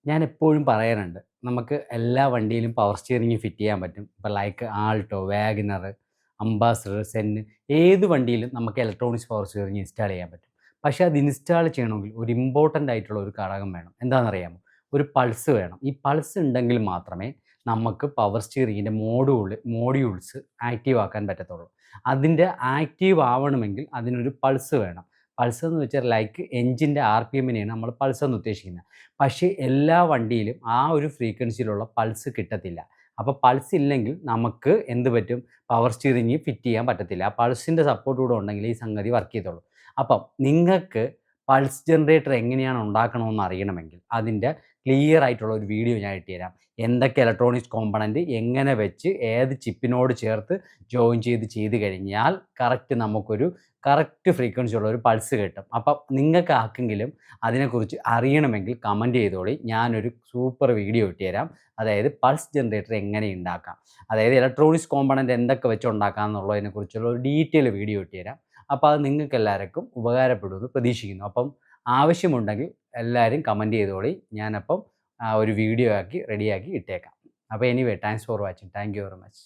ഞാൻ എപ്പോഴും പറയാറുണ്ട്. നമുക്ക് എല്ലാ വണ്ടിയിലും പവർ സ്റ്റിയറിംഗ് ഫിറ്റ് ചെയ്യാൻ പറ്റും. ഇപ്പോൾ ലൈക്ക് ആൾട്ടോ, വാഗനർ, അംബാസഡർ, സെന്ന് ഏത് വണ്ടിയിലും നമുക്ക് ഇലക്ട്രോണിക്സ് പവർ സ്റ്റിയറിംഗ് ഇൻസ്റ്റാൾ ചെയ്യാൻ പറ്റും. പക്ഷേ അത് ഇൻസ്റ്റാൾ ചെയ്യണമെങ്കിൽ ഒരു ഇമ്പോർട്ടൻ്റ് ആയിട്ടുള്ള ഒരു ഘടകം വേണം. എന്താണെന്നറിയാമോ? ഒരു പൾസ് വേണം. ഈ പൾസ് ഉണ്ടെങ്കിൽ മാത്രമേ നമുക്ക് പവർ സ്റ്റിയറിംഗിൻ്റെ മോഡ്യൂൾസ് ആക്റ്റീവ് ആക്കാൻ പറ്റത്തുള്ളൂ. അതിൻ്റെ ആക്റ്റീവ് ആവണമെങ്കിൽ അതിനൊരു പൾസ് വേണം. പൾസ് എന്ന് വെച്ചാൽ ലൈക്ക് എഞ്ചിൻ്റെ ആർപിഎമ്മിനെയാണ് നമ്മൾ പൾസ് എന്ന് ഉദ്ദേശിക്കുന്നത്. പക്ഷേ എല്ലാ വണ്ടിയിലും ആ ഒരു ഫ്രീക്വൻസിയിലുള്ള പൾസ് കിട്ടത്തില്ല. അപ്പോൾ പൾസ് ഇല്ലെങ്കിൽ നമുക്ക് എന്ത് പറ്റും? പവർ സ്റ്റിയറിംഗ് ഫിറ്റ് ചെയ്യാൻ പറ്റത്തില്ല. ആ പൾസിൻ്റെ സപ്പോർട്ട് കൂടെ ഉണ്ടെങ്കിൽ ഈ സംഗതി വർക്ക് ചെയ്യത്തുള്ളൂ. അപ്പം നിങ്ങൾക്ക് പൾസ് ജനറേറ്റർ എങ്ങനെയാണ് ഉണ്ടാക്കണമെന്ന് അറിയണമെങ്കിൽ അതിൻ്റെ ക്ലിയർ ആയിട്ടുള്ള ഒരു വീഡിയോ ഞാൻ ഇട്ടുതരാം. എന്തൊക്കെ ഇലക്ട്രോണിക്സ് കോമ്പണൻറ്റ് എങ്ങനെ വെച്ച് ഏത് ചിപ്പിനോട് ചേർത്ത് ജോയിൻ ചെയ്ത് കഴിഞ്ഞാൽ കറക്റ്റ് ഫ്രീക്വൻസി ഉള്ള ഒരു പൾസ് കിട്ടും. അപ്പം നിങ്ങൾക്ക് ആർക്കെങ്കിലും അതിനെക്കുറിച്ച് അറിയണമെങ്കിൽ കമൻറ്റ് ചെയ്തോളി. ഞാനൊരു സൂപ്പർ വീഡിയോ ഇട്ടുതരാം. അതായത് പൾസ് ജനറേറ്റർ എങ്ങനെ ഉണ്ടാക്കാം, അതായത് ഇലക്ട്രോണിക്സ് കോമ്പണൻറ്റ് എന്തൊക്കെ വെച്ച് ഉണ്ടാക്കാം എന്നുള്ളതിനെക്കുറിച്ചുള്ള ഒരു ഡീറ്റെയിൽ വീഡിയോ ഇട്ടുതരാം. അപ്പോൾ അത് നിങ്ങൾക്ക് എല്ലാവർക്കും ഉപകാരപ്പെടുമെന്ന് പ്രതീക്ഷിക്കുന്നു. അപ്പം ആവശ്യമുണ്ടെങ്കിൽ എല്ലാവരും കമൻറ്റ് ചെയ്തോളി. ഞാനപ്പം ഒരു വീഡിയോ ആക്കി റെഡിയാക്കി ഇട്ടേക്കാം. അപ്പോൾ anyway thanks for watching. Thank you very much.